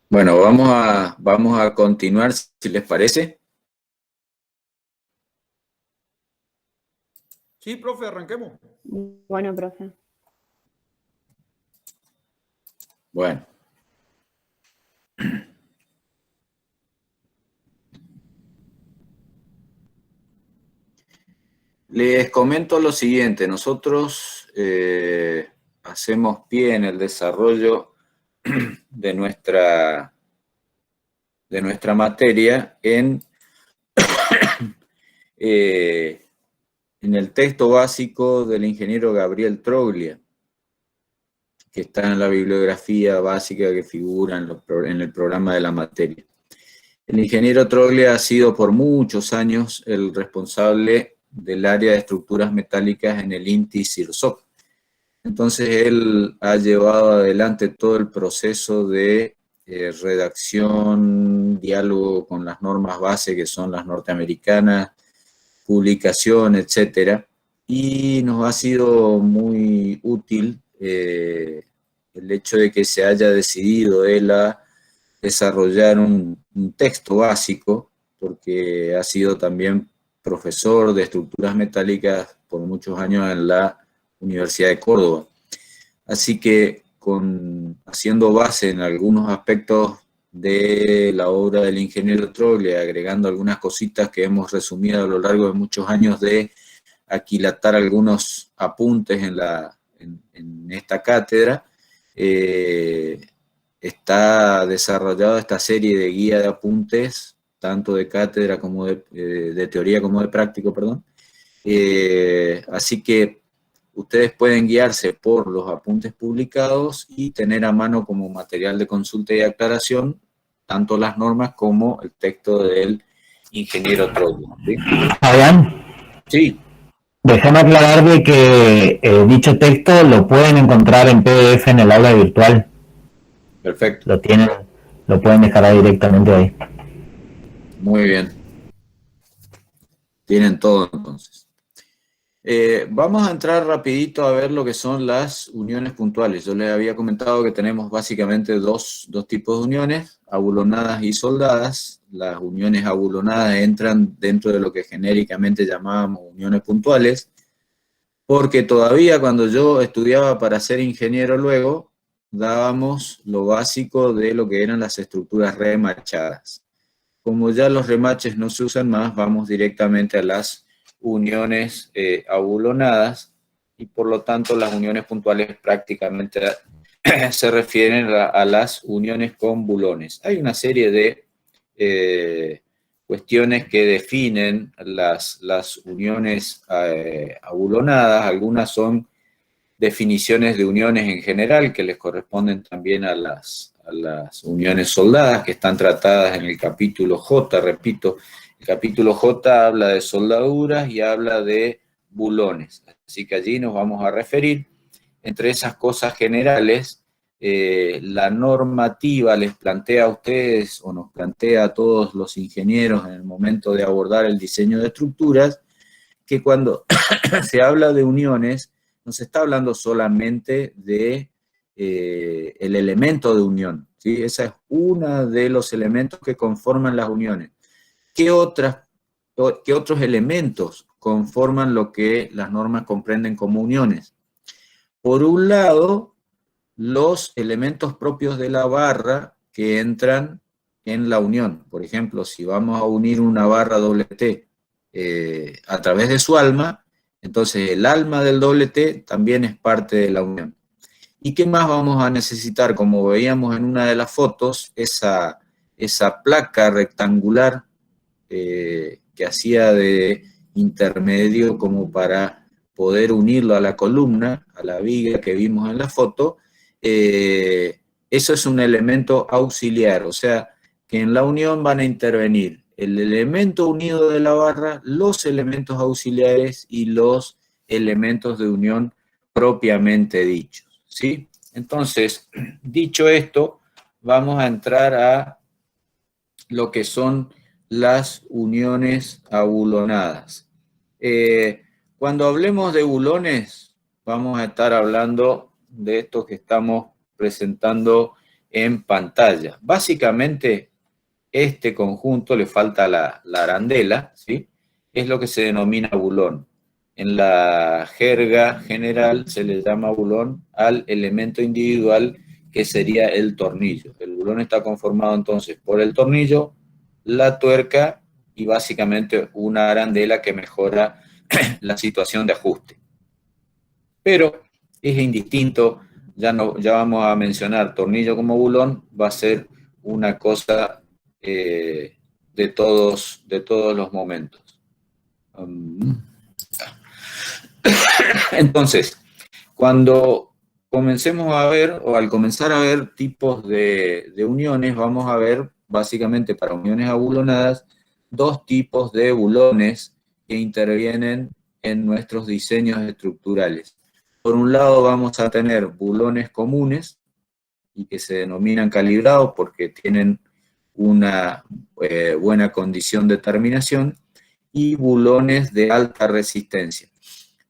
Bueno, vamos a continuar, si les parece. Sí, profe, arranquemos. Bueno, profe. Bueno. Les comento lo siguiente. Nosotros hacemos pie en el desarrollo de nuestra materia en el texto básico del ingeniero Gabriel Troglia, que está en la bibliografía básica que figura en el programa de la materia. El ingeniero Troglia ha sido por muchos años el responsable del área de estructuras metálicas en el INTI-CIRSOC. Entonces él ha llevado adelante todo el proceso de redacción, diálogo con las normas base que son las norteamericanas, publicación, etcétera, y nos ha sido muy útil el hecho de que se haya decidido él a desarrollar un texto básico, porque ha sido también profesor de estructuras metálicas por muchos años en la Universidad de Córdoba. Así que haciendo base en algunos aspectos de la obra del ingeniero Troglia, agregando algunas cositas que hemos resumido a lo largo de muchos años de aquilatar algunos apuntes en esta cátedra, está desarrollada esta serie de guía de apuntes, tanto de cátedra como de teoría como de práctico, perdón. Así que ustedes pueden guiarse por los apuntes publicados y tener a mano como material de consulta y aclaración tanto las normas como el texto del ingeniero Troglia, ¿sí? Adrián. Sí. Déjame aclarar de que dicho texto lo pueden encontrar en PDF en el aula virtual. Perfecto. Lo pueden dejar directamente ahí. Muy bien. Tienen todo entonces. Vamos a entrar rapidito a ver lo que son las uniones puntuales. Yo les había comentado que tenemos básicamente dos tipos de uniones, abulonadas y soldadas. Las uniones abulonadas entran dentro de lo que genéricamente llamábamos uniones puntuales, porque todavía cuando yo estudiaba para ser ingeniero luego, dábamos lo básico de lo que eran las estructuras remachadas. Como ya los remaches no se usan más, vamos directamente a las uniones abulonadas, y por lo tanto las uniones puntuales prácticamente se refieren a las uniones con bulones. Hay una serie de cuestiones que definen las uniones abulonadas. Algunas son definiciones de uniones en general que les corresponden también a las uniones soldadas, que están tratadas en el capítulo J, repito. El capítulo J habla de soldaduras y habla de bulones, así que allí nos vamos a referir. Entre esas cosas generales, la normativa les plantea a ustedes, o nos plantea a todos los ingenieros en el momento de abordar el diseño de estructuras, que cuando se habla de uniones, no se está hablando solamente de el elemento de unión, ¿sí? Ese es uno de los elementos que conforman las uniones. ¿Qué otros elementos conforman lo que las normas comprenden como uniones? Por un lado, los elementos propios de la barra que entran en la unión. Por ejemplo, si vamos a unir una barra doble T a través de su alma, entonces el alma del doble T también es parte de la unión. ¿Y qué más vamos a necesitar? Como veíamos en una de las fotos, esa placa rectangular que hacía de intermedio como para poder unirlo a la columna, a la viga que vimos en la foto. Eso es un elemento auxiliar, o sea, que en la unión van a intervenir el elemento unido de la barra, los elementos auxiliares y los elementos de unión propiamente dichos, ¿sí? Entonces, dicho esto, vamos a entrar a lo que son las uniones abulonadas. Cuando hablemos de bulones, vamos a estar hablando de esto que estamos presentando en pantalla. Básicamente, este conjunto, le falta la arandela, ¿sí? Es lo que se denomina bulón. En la jerga general se le llama bulón al elemento individual que sería el tornillo. El bulón está conformado entonces por el tornillo, la tuerca y básicamente una arandela que mejora la situación de ajuste. Pero es indistinto, ya vamos a mencionar tornillo como bulón, va a ser una cosa de todos los momentos. Entonces, cuando comencemos a ver, o al comenzar a ver tipos de uniones, vamos a ver básicamente para uniones abulonadas, dos tipos de bulones que intervienen en nuestros diseños estructurales. Por un lado vamos a tener bulones comunes, y que se denominan calibrados porque tienen una buena condición de terminación, y bulones de alta resistencia.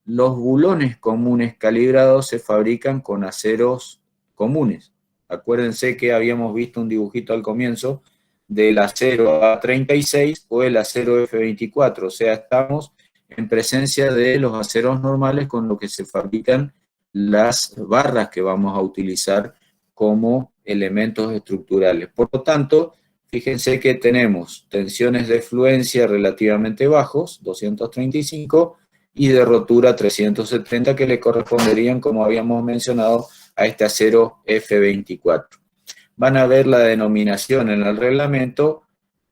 Los bulones comunes calibrados se fabrican con aceros comunes. Acuérdense que habíamos visto un dibujito al comienzo del acero A36 o el acero F24, o sea, estamos en presencia de los aceros normales con los que se fabrican las barras que vamos a utilizar como elementos estructurales. Por lo tanto, fíjense que tenemos tensiones de fluencia relativamente bajos, 235, y de rotura 370, que le corresponderían, como habíamos mencionado, a este acero F24. Van a ver la denominación en el reglamento,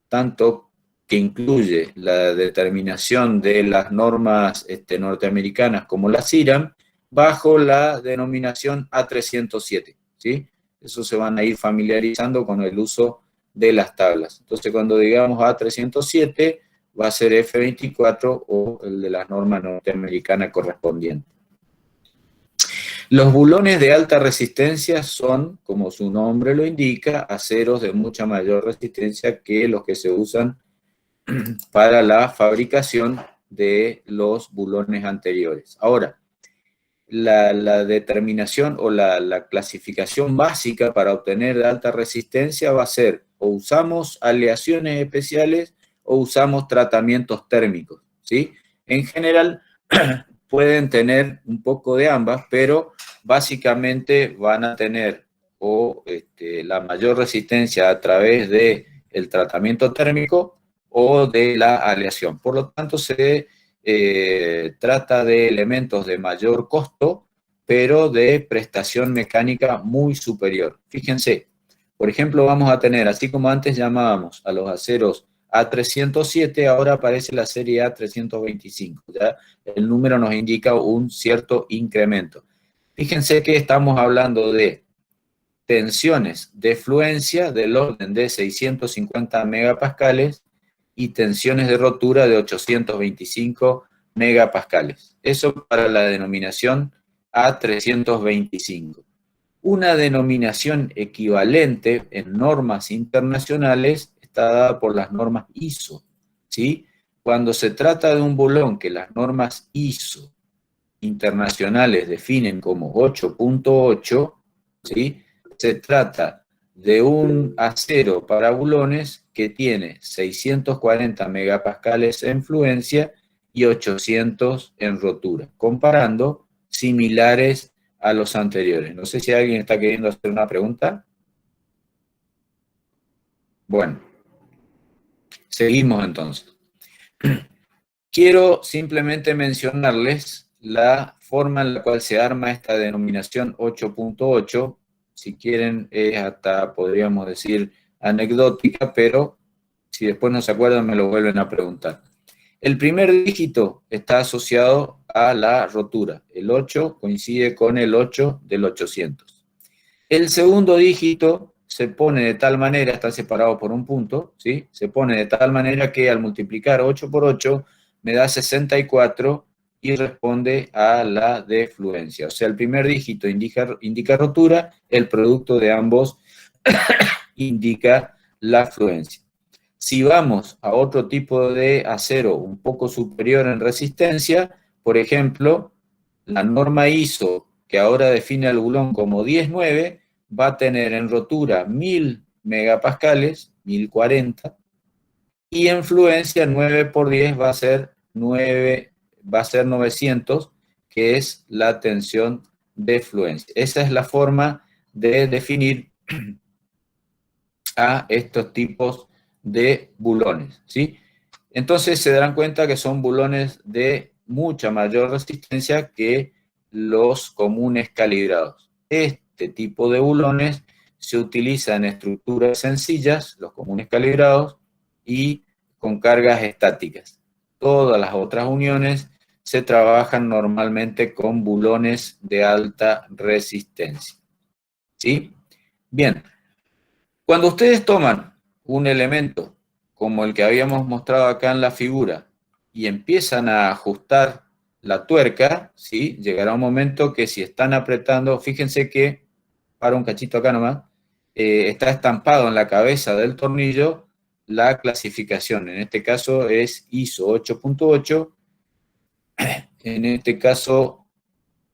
tanto que incluye la determinación de las normas norteamericanas como la CIRAM, bajo la denominación A307, ¿sí? Eso se van a ir familiarizando con el uso de las tablas. Entonces, cuando digamos A307, va a ser F24 o el de la norma norteamericana correspondiente. Los bulones de alta resistencia son, como su nombre lo indica, aceros de mucha mayor resistencia que los que se usan para la fabricación de los bulones anteriores. Ahora, la determinación o la clasificación básica para obtener de alta resistencia va a ser o usamos aleaciones especiales o usamos tratamientos térmicos, ¿sí? En general pueden tener un poco de ambas, pero básicamente van a tener la mayor resistencia a través del tratamiento térmico o de la aleación. Por lo tanto, se trata de elementos de mayor costo, pero de prestación mecánica muy superior. Fíjense, por ejemplo, vamos a tener, así como antes llamábamos a los aceros A307, ahora aparece la serie A325, ¿ya? El número nos indica un cierto incremento. Fíjense que estamos hablando de tensiones de fluencia del orden de 650 megapascales y tensiones de rotura de 825 megapascales. Eso para la denominación A325. Una denominación equivalente en normas internacionales está dada por las normas ISO, ¿sí? Cuando se trata de un bulón que las normas ISO internacionales definen como 8.8, ¿sí? Se trata de un acero para bulones que tiene 640 megapascales en fluencia y 800 en rotura, comparando similares a los anteriores. No sé si alguien está queriendo hacer una pregunta. Bueno, seguimos entonces. Quiero simplemente mencionarles la forma en la cual se arma esta denominación 8.8. Si quieren, hasta podríamos decir anecdótica, pero si después no se acuerdan, me lo vuelven a preguntar. El primer dígito está asociado a la rotura. El 8 coincide con el 8 del 800. El segundo dígito se pone de tal manera, está separado por un punto, ¿sí? Se pone de tal manera que al multiplicar 8 por 8 me da 64 y responde a la de fluencia. O sea, el primer dígito indica rotura, el producto de ambos indica la fluencia. Si vamos a otro tipo de acero un poco superior en resistencia, por ejemplo, la norma ISO, que ahora define al bulón como 10.9, va a tener en rotura 1000 megapascales, 1040, y en fluencia 9 por 10 va a ser 900, que es la tensión de fluencia. Esa es la forma de definir a estos tipos de bulones, ¿sí? Entonces se darán cuenta que son bulones de mucha mayor resistencia que los comunes calibrados. Este tipo de bulones se utiliza en estructuras sencillas, los comunes calibrados, y con cargas estáticas. Todas las otras uniones se trabajan normalmente con bulones de alta resistencia, ¿sí? Bien, cuando ustedes toman un elemento como el que habíamos mostrado acá en la figura y empiezan a ajustar la tuerca, ¿sí? Llegará un momento que si están apretando, fíjense que, para un cachito acá nomás, está estampado en la cabeza del tornillo la clasificación. En este caso es ISO 8.8. En este caso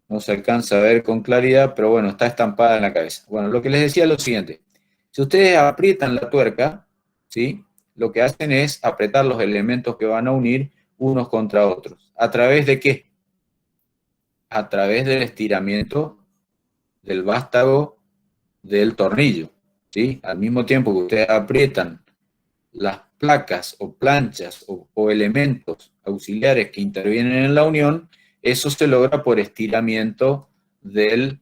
no se alcanza a ver con claridad, pero bueno, está estampada en la cabeza. Bueno, lo que les decía es lo siguiente. Si ustedes aprietan la tuerca, ¿sí? Lo que hacen es apretar los elementos que van a unir unos contra otros. ¿A través de qué? A través del estiramiento del vástago del tornillo, ¿sí? Al mismo tiempo que ustedes aprietan las placas o planchas o elementos auxiliares que intervienen en la unión, eso se logra por estiramiento del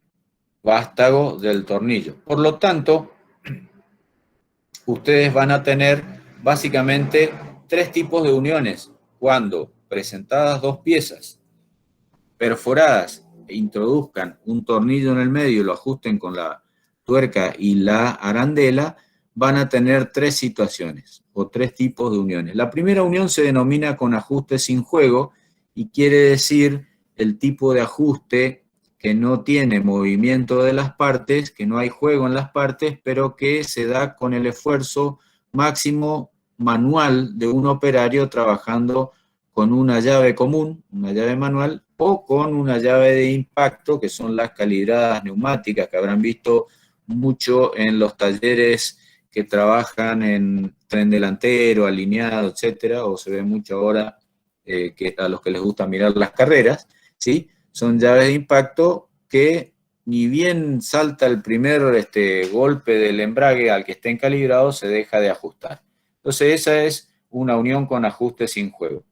vástago del tornillo. Por lo tanto, ustedes van a tener básicamente tres tipos de uniones cuando presentadas dos piezas perforadas e introduzcan un tornillo en el medio y lo ajusten con la tuerca y la arandela, van a tener tres situaciones o tres tipos de uniones. La primera unión se denomina con ajuste sin juego y quiere decir el tipo de ajuste que no tiene movimiento de las partes, que no hay juego en las partes, pero que se da con el esfuerzo máximo manual de un operario trabajando con una llave común, una llave manual, o con una llave de impacto, que son las calibradas neumáticas que habrán visto mucho en los talleres que trabajan en tren delantero, alineado, etcétera, o se ve mucho ahora que a los que les gusta mirar las carreras, ¿sí? Son llaves de impacto que ni bien salta el primer golpe del embrague al que estén calibrados, se deja de ajustar. Entonces esa es una unión con ajuste sin juego.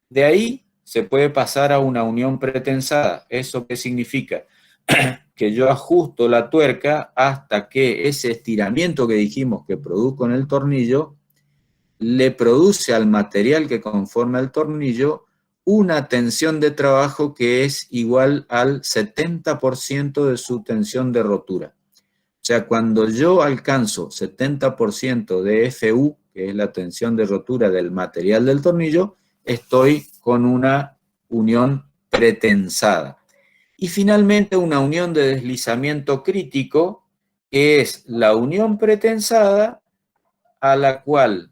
De ahí se puede pasar a una unión pretensada. ¿Eso qué significa? Que yo ajusto la tuerca hasta que ese estiramiento que dijimos que produzco en el tornillo le produce al material que conforma el tornillo una tensión de trabajo que es igual al 70% de su tensión de rotura. O sea, cuando yo alcanzo 70% de FU, que es la tensión de rotura del material del tornillo, estoy con una unión pretensada. Y finalmente una unión de deslizamiento crítico, que es la unión pretensada a la cual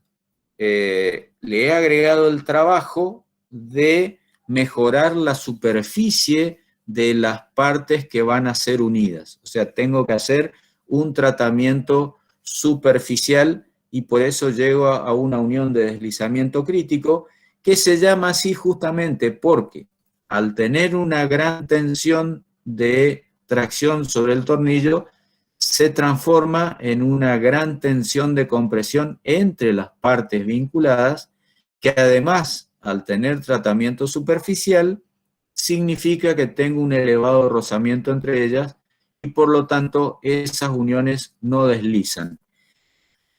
le he agregado el trabajo de mejorar la superficie de las partes que van a ser unidas. O sea, tengo que hacer un tratamiento superficial y por eso llego a una unión de deslizamiento crítico que se llama así justamente porque al tener una gran tensión de tracción sobre el tornillo, se transforma en una gran tensión de compresión entre las partes vinculadas, que además, al tener tratamiento superficial, significa que tengo un elevado rozamiento entre ellas y por lo tanto esas uniones no deslizan.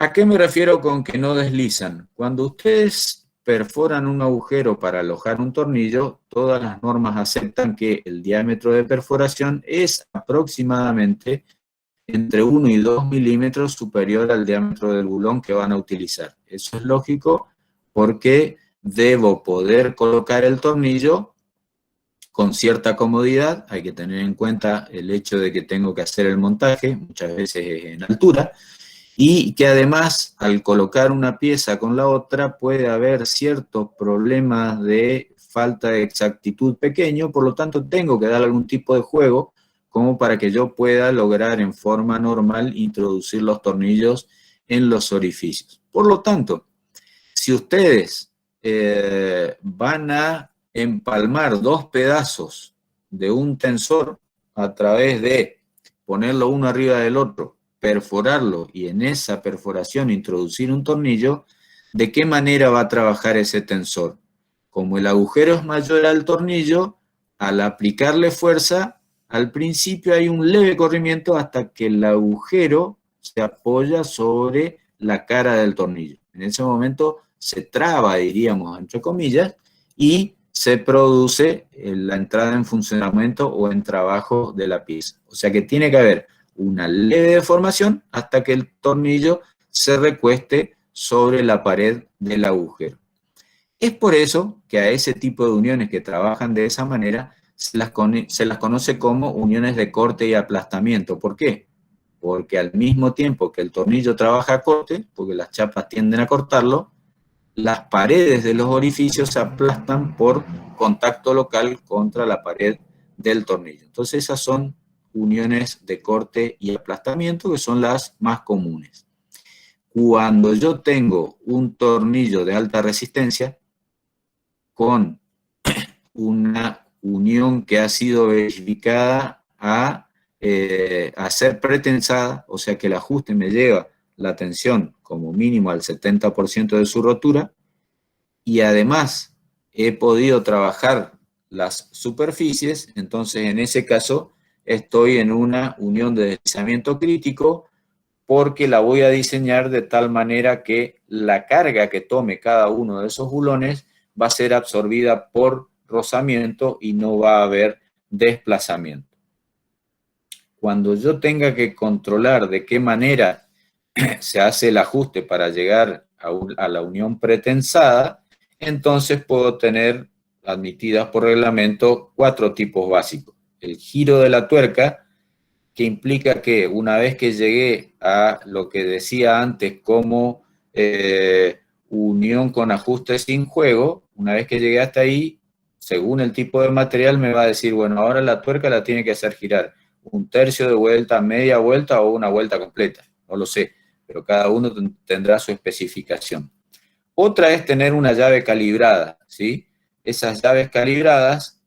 ¿A qué me refiero con que no deslizan? Cuando ustedes perforan un agujero para alojar un tornillo, todas las normas aceptan que el diámetro de perforación es aproximadamente entre 1 y 2 milímetros superior al diámetro del bulón que van a utilizar. Eso es lógico porque debo poder colocar el tornillo con cierta comodidad. Hay que tener en cuenta el hecho de que tengo que hacer el montaje, muchas veces en altura, y que además al colocar una pieza con la otra puede haber ciertos problemas de falta de exactitud pequeño, por lo tanto tengo que dar algún tipo de juego como para que yo pueda lograr en forma normal introducir los tornillos en los orificios. Por lo tanto, si ustedes van a empalmar dos pedazos de un tensor a través de ponerlo uno arriba del otro, perforarlo y en esa perforación introducir un tornillo, ¿de qué manera va a trabajar ese tensor? Como el agujero es mayor al tornillo, al aplicarle fuerza, al principio hay un leve corrimiento hasta que el agujero se apoya sobre la cara del tornillo. En ese momento se traba, diríamos, entre comillas, y se produce la entrada en funcionamiento o en trabajo de la pieza. O sea que tiene que haber una leve deformación hasta que el tornillo se recueste sobre la pared del agujero. Es por eso que a ese tipo de uniones que trabajan de esa manera se las conoce como uniones de corte y aplastamiento. ¿Por qué? Porque al mismo tiempo que el tornillo trabaja a corte, porque las chapas tienden a cortarlo, las paredes de los orificios se aplastan por contacto local contra la pared del tornillo. Entonces esas son uniones de corte y aplastamiento que son las más comunes. Cuando yo tengo un tornillo de alta resistencia con una unión que ha sido verificada a ser pretensada, o sea que el ajuste me lleva la tensión como mínimo al 70% de su rotura, y además he podido trabajar las superficies, entonces en ese caso estoy en una unión de deslizamiento crítico porque la voy a diseñar de tal manera que la carga que tome cada uno de esos bulones va a ser absorbida por rozamiento y no va a haber desplazamiento. Cuando yo tenga que controlar de qué manera se hace el ajuste para llegar a la unión pretensada, entonces puedo tener admitidas por reglamento 4 tipos básicos. El giro de la tuerca, que implica que una vez que llegué a lo que decía antes como unión con ajuste sin juego, una vez que llegué hasta ahí, según el tipo de material me va a decir, bueno, ahora la tuerca la tiene que hacer girar 1/3 de vuelta, media vuelta o una vuelta completa, no lo sé, pero cada uno tendrá su especificación. Otra es tener una llave calibrada, ¿sí? Esas llaves calibradas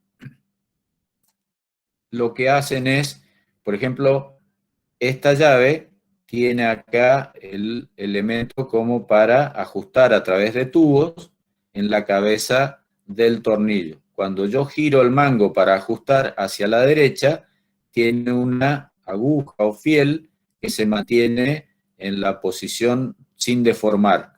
lo que hacen es, por ejemplo, esta llave tiene acá el elemento como para ajustar a través de tubos en la cabeza del tornillo. Cuando yo giro el mango para ajustar hacia la derecha, tiene una aguja o fiel que se mantiene en la posición sin deformar.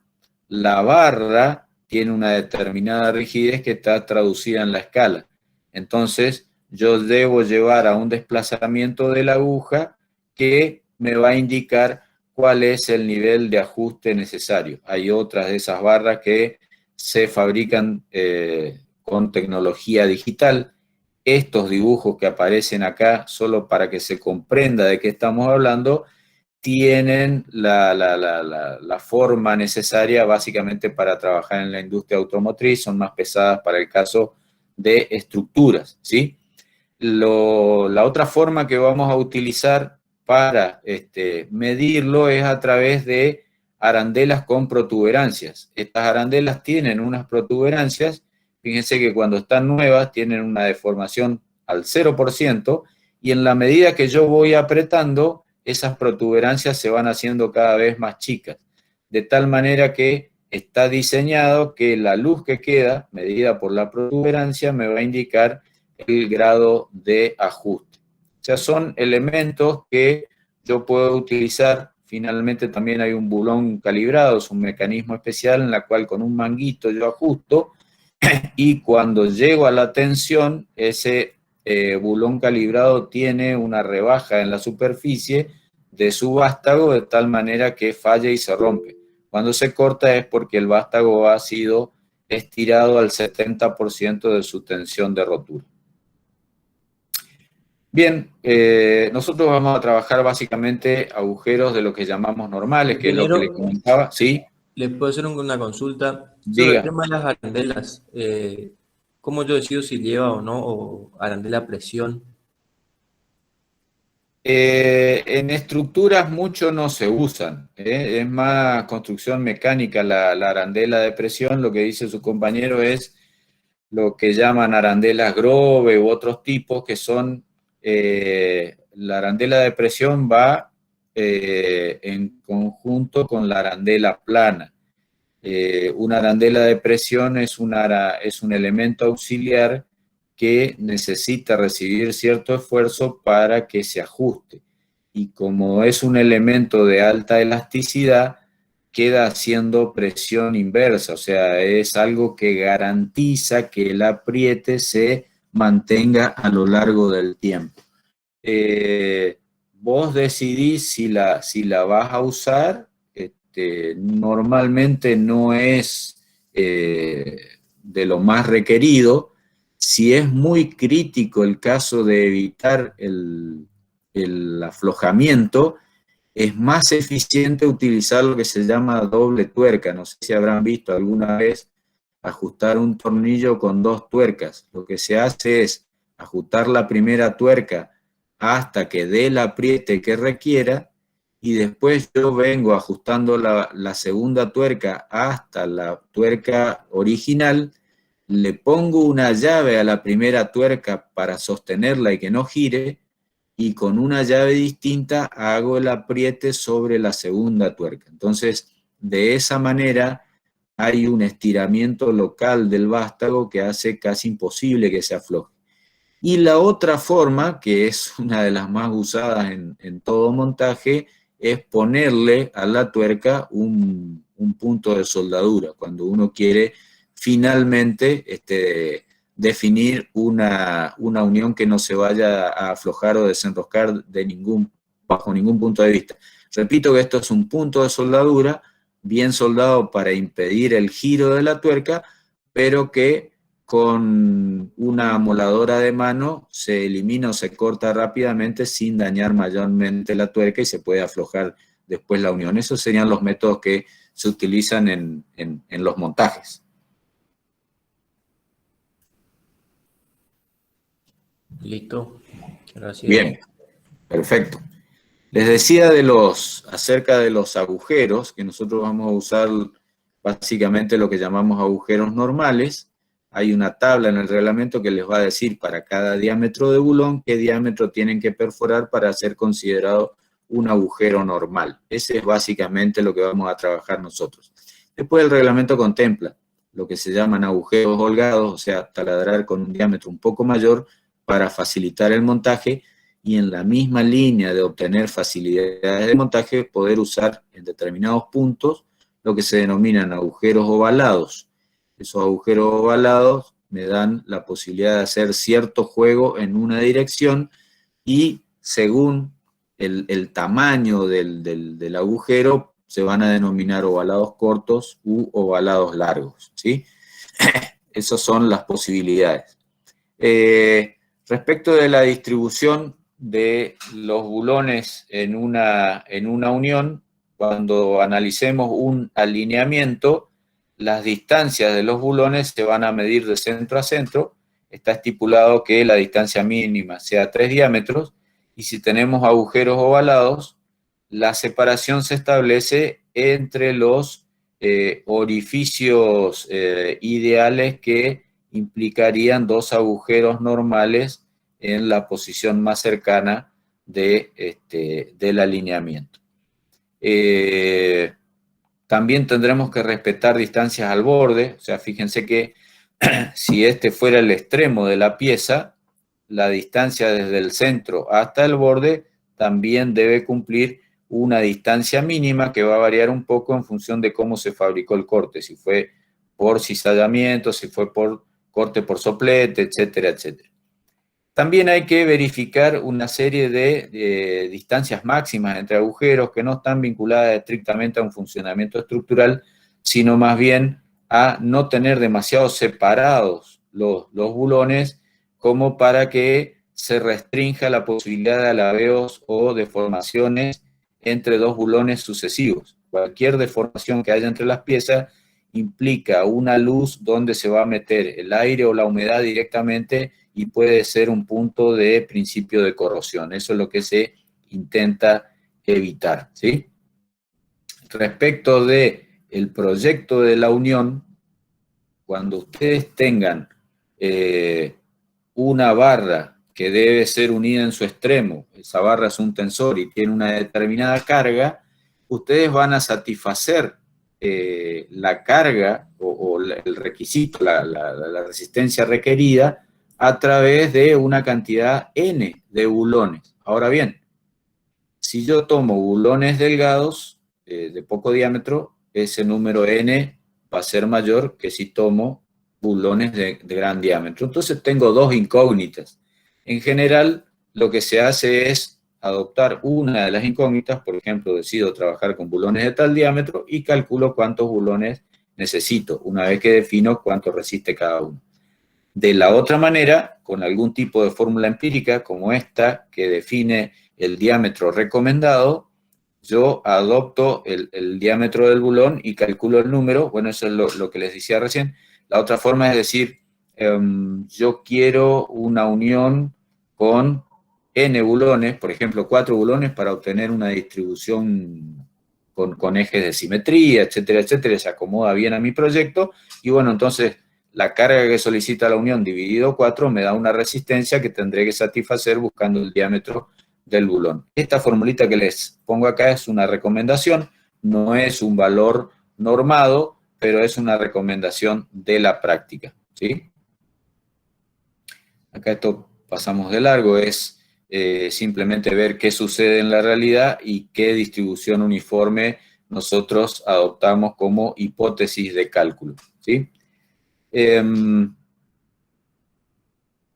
La barra tiene una determinada rigidez que está traducida en la escala. Entonces, yo debo llevar a un desplazamiento de la aguja que me va a indicar cuál es el nivel de ajuste necesario. Hay otras de esas barras que se fabrican con tecnología digital. Estos dibujos que aparecen acá, solo para que se comprenda de qué estamos hablando, tienen la forma necesaria básicamente para trabajar en la industria automotriz, son más pesadas para el caso de estructuras, ¿sí? La otra forma que vamos a utilizar para medirlo es a través de arandelas con protuberancias. Estas arandelas tienen unas protuberancias, fíjense que cuando están nuevas tienen una deformación al 0%, y en la medida que yo voy apretando, esas protuberancias se van haciendo cada vez más chicas, de tal manera que está diseñado que la luz que queda, medida por la protuberancia, me va a indicar el grado de ajuste. O sea, son elementos que yo puedo utilizar. Finalmente también hay un bulón calibrado, es un mecanismo especial en la cual con un manguito yo ajusto y cuando llego a la tensión, ese bulón calibrado tiene una rebaja en la superficie de su vástago de tal manera que falla y se rompe. Cuando se corta es porque el vástago ha sido estirado al 70% de su tensión de rotura. Bien, nosotros vamos a trabajar básicamente agujeros de lo que llamamos normales, que es lo que le comentaba. ¿Sí? ¿Les puedo hacer una consulta sobre el Diga. tema de las arandelas? ¿Cómo yo decido si lleva o no, o arandela a presión? En estructuras mucho no se usan, ¿eh? Es más construcción mecánica la arandela de presión. Lo que dice su compañero es lo que llaman arandelas Grove u otros tipos, que son, la arandela de presión va en conjunto con la arandela plana. Una arandela de presión es un elemento auxiliar que necesita recibir cierto esfuerzo para que se ajuste. Y como es un elemento de alta elasticidad, queda haciendo presión inversa, o sea, es algo que garantiza que el apriete se mantenga a lo largo del tiempo. Vos decidís si la vas a usar. Normalmente no es de lo más requerido. Si es muy crítico el caso de evitar el aflojamiento, es más eficiente utilizar lo que se llama doble tuerca. No sé si habrán visto alguna vez ajustar un tornillo con dos tuercas. Lo que se hace es ajustar la primera tuerca hasta que dé el apriete que requiera, y después yo vengo ajustando la segunda tuerca hasta la tuerca original, le pongo una llave a la primera tuerca para sostenerla y que no gire, y con una llave distinta hago el apriete sobre la segunda tuerca. Entonces, de esa manera hay un estiramiento local del vástago que hace casi imposible que se afloje. Y la otra forma, que es una de las más usadas en todo montaje, es ponerle a la tuerca un punto de soldadura, cuando uno quiere finalmente definir una unión que no se vaya a aflojar o desenroscar bajo ningún punto de vista. Repito que esto es un punto de soldadura bien soldado para impedir el giro de la tuerca, pero que con una amoladora de mano se elimina o se corta rápidamente sin dañar mayormente la tuerca, y se puede aflojar después la unión. Esos serían los métodos que se utilizan en los montajes. Listo. Gracias. Bien, perfecto. Les decía acerca de los agujeros, que nosotros vamos a usar básicamente lo que llamamos agujeros normales. Hay una tabla en el reglamento que les va a decir para cada diámetro de bulón qué diámetro tienen que perforar para ser considerado un agujero normal. Ese es básicamente lo que vamos a trabajar nosotros. Después el reglamento contempla lo que se llaman agujeros holgados, o sea, taladrar con un diámetro un poco mayor para facilitar el montaje, y en la misma línea de obtener facilidades de montaje, poder usar en determinados puntos lo que se denominan agujeros ovalados. Esos agujeros ovalados me dan la posibilidad de hacer cierto juego en una dirección, y según el tamaño del agujero se van a denominar ovalados cortos u ovalados largos, ¿sí? Esas son las posibilidades. Respecto de la distribución de los bulones en una unión, cuando analicemos un alineamiento, las distancias de los bulones se van a medir de centro a centro. Está estipulado que la distancia mínima sea 3 diámetros, y si tenemos agujeros ovalados, la separación se establece entre los orificios ideales, que implicarían 2 agujeros normales en la posición más cercana del alineamiento. También tendremos que respetar distancias al borde. O sea, fíjense que si este fuera el extremo de la pieza, la distancia desde el centro hasta el borde también debe cumplir una distancia mínima, que va a variar un poco en función de cómo se fabricó el corte, si fue por cizallamiento, si fue por corte por soplete, etcétera, etcétera. También hay que verificar una serie de distancias máximas entre agujeros, que no están vinculadas estrictamente a un funcionamiento estructural, sino más bien a no tener demasiado separados los bulones, como para que se restrinja la posibilidad de alabeos o deformaciones entre dos bulones sucesivos. Cualquier deformación que haya entre las piezas implica una luz donde se va a meter el aire o la humedad directamente y puede ser un punto de principio de corrosión. Eso es lo que se intenta evitar, ¿sí? Respecto del proyecto de la unión, cuando ustedes tengan una barra que debe ser unida en su extremo, esa barra es un tensor y tiene una determinada carga, ustedes van a satisfacer la carga o el requisito, la resistencia requerida a través de una cantidad N de bulones. Ahora bien, si yo tomo bulones delgados de poco diámetro, ese número N va a ser mayor que si tomo bulones de gran diámetro. Entonces tengo dos incógnitas. En general, lo que se hace es adoptar una de las incógnitas, por ejemplo, decido trabajar con bulones de tal diámetro y calculo cuántos bulones necesito, una vez que defino cuánto resiste cada uno. De la otra manera, con algún tipo de fórmula empírica como esta, que define el diámetro recomendado, yo adopto el diámetro del bulón y calculo el número. Bueno, eso es lo que les decía recién. La otra forma es decir, yo quiero una unión con n bulones, por ejemplo, 4 bulones para obtener una distribución con ejes de simetría, etcétera, etcétera, se acomoda bien a mi proyecto, y bueno, entonces la carga que solicita la unión dividido 4 me da una resistencia que tendré que satisfacer buscando el diámetro del bulón. Esta formulita que les pongo acá es una recomendación, no es un valor normado, pero es una recomendación de la práctica, ¿sí? Acá esto pasamos de largo, es simplemente ver qué sucede en la realidad y qué distribución uniforme nosotros adoptamos como hipótesis de cálculo, ¿sí?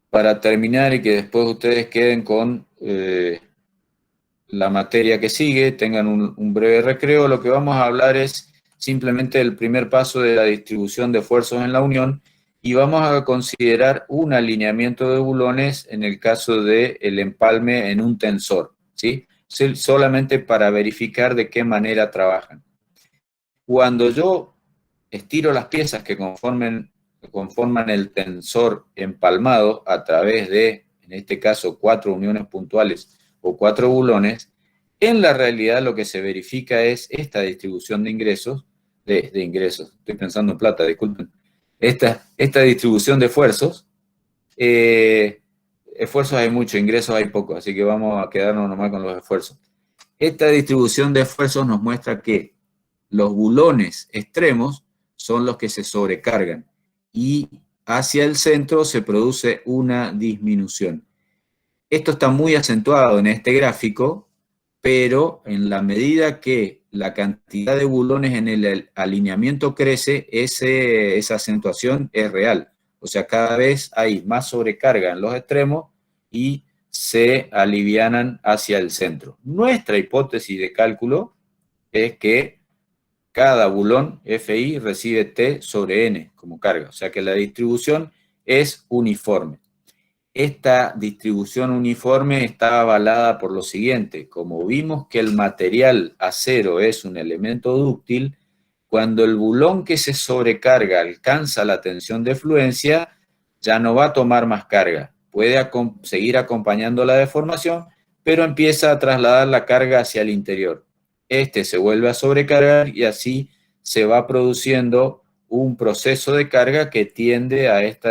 Para terminar y que después ustedes queden con la materia que sigue, tengan un breve recreo, lo que vamos a hablar es simplemente el primer paso de la distribución de esfuerzos en la unión y vamos a considerar un alineamiento de bulones en el caso del empalme en un tensor, ¿sí? Solamente para verificar de qué manera trabajan. Cuando yo estiro las piezas que conforman el tensor empalmado a través de, en este caso, 4 uniones puntuales o 4 bulones, en la realidad lo que se verifica es esta distribución de ingresos, estoy pensando en plata, disculpen, esta distribución de esfuerzos. Esfuerzos hay mucho, ingresos hay poco, así que vamos a quedarnos nomás con los esfuerzos. Esta distribución de esfuerzos nos muestra que los bulones extremos son los que se sobrecargan y hacia el centro se produce una disminución. Esto está muy acentuado en este gráfico, pero en la medida que la cantidad de bulones en el alineamiento crece, esa acentuación es real. O sea, cada vez hay más sobrecarga en los extremos y se alivianan hacia el centro. Nuestra hipótesis de cálculo es que cada bulón FI recibe T sobre N como carga, o sea que la distribución es uniforme. Esta distribución uniforme está avalada por lo siguiente: como vimos que el material acero es un elemento dúctil, cuando el bulón que se sobrecarga alcanza la tensión de fluencia, ya no va a tomar más carga, puede seguir acompañando la deformación, pero empieza a trasladar la carga hacia el interior. Este se vuelve a sobrecargar y así se va produciendo un proceso de carga que tiende a esta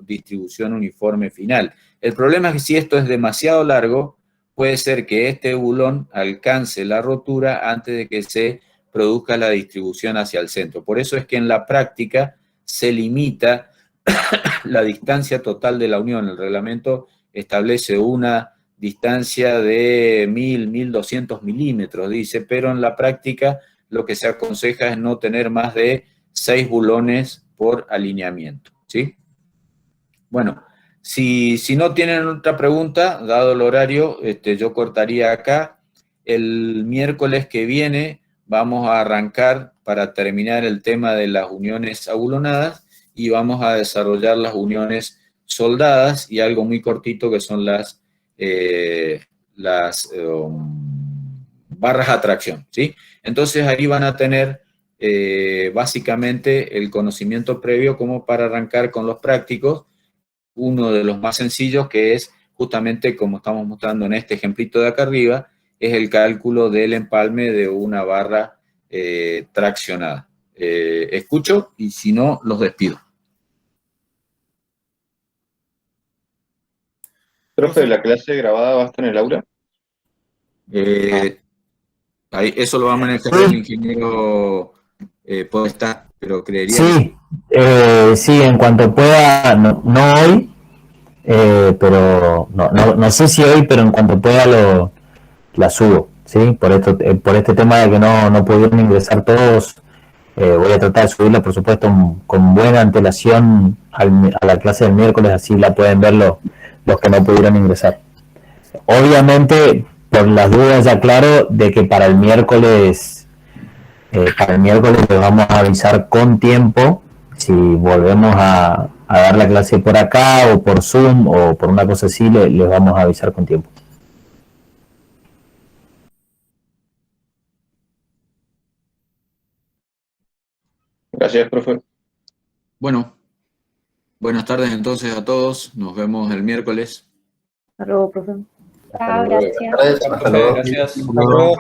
distribución uniforme final. El problema es que si esto es demasiado largo, puede ser que este bulón alcance la rotura antes de que se produzca la distribución hacia el centro. Por eso es que en la práctica se limita la distancia total de la unión. El reglamento establece una distancia de 1.200 milímetros, dice, pero en la práctica lo que se aconseja es no tener más de 6 bulones por alineamiento, ¿sí? Bueno, si no tienen otra pregunta, dado el horario, yo cortaría acá. El miércoles que viene vamos a arrancar para terminar el tema de las uniones abulonadas y vamos a desarrollar las uniones soldadas y algo muy cortito que son las barras a tracción, ¿sí? Entonces ahí van a tener básicamente el conocimiento previo como para arrancar con los prácticos. Uno de los más sencillos, que es justamente como estamos mostrando en este ejemplito de acá arriba, es el cálculo del empalme de una barra traccionada. Escucho y si no, los despido. Profe, ¿la clase grabada va a estar en el aula? Ahí, eso lo va a manejar el ingeniero Podestá, pero creería Sí, sí, en cuanto pueda, no, no hoy, pero no sé si hoy, pero en cuanto pueda la subo, ¿sí? Por este tema de que no pudieron ingresar todos, voy a tratar de subirla, por supuesto, con buena antelación a la clase del miércoles, así la pueden ver los que no pudieron ingresar. Obviamente, por las dudas ya claro de que para el miércoles les vamos a avisar con tiempo si volvemos a dar la clase por acá o por Zoom o por una cosa así, les vamos a avisar con tiempo. Gracias, profe. Bueno, buenas tardes entonces a todos. Nos vemos el miércoles. Hasta luego, profe. Chao, gracias. Hasta luego. Gracias. Hasta luego.